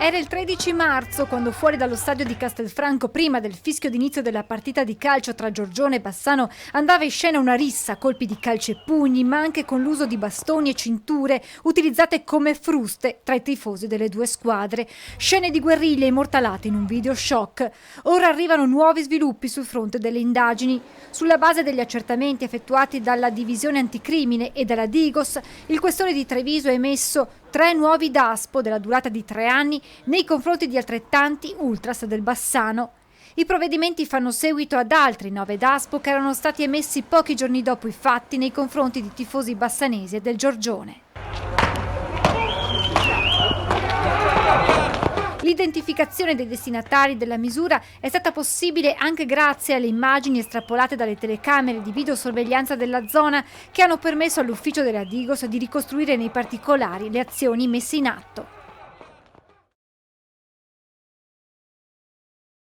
Era il 13 marzo quando fuori dallo stadio di Castelfranco, prima del fischio d'inizio della partita di calcio tra Giorgione e Bassano, andava in scena una rissa a colpi di calci e pugni, ma anche con l'uso di bastoni e cinture utilizzate come fruste tra i tifosi delle due squadre. Scene di guerriglia immortalate in un video shock. Ora arrivano nuovi sviluppi sul fronte delle indagini. Sulla base degli accertamenti effettuati dalla divisione anticrimine e dalla Digos, il questore di Treviso ha emesso 3 nuovi DASPO della durata di 3 anni nei confronti di altrettanti ultras del Bassano. I provvedimenti fanno seguito ad altri 9 DASPO che erano stati emessi pochi giorni dopo i fatti nei confronti di tifosi bassanesi e del Giorgione. L'identificazione dei destinatari della misura è stata possibile anche grazie alle immagini estrapolate dalle telecamere di videosorveglianza della zona che hanno permesso all'ufficio della Digos di ricostruire nei particolari le azioni messe in atto.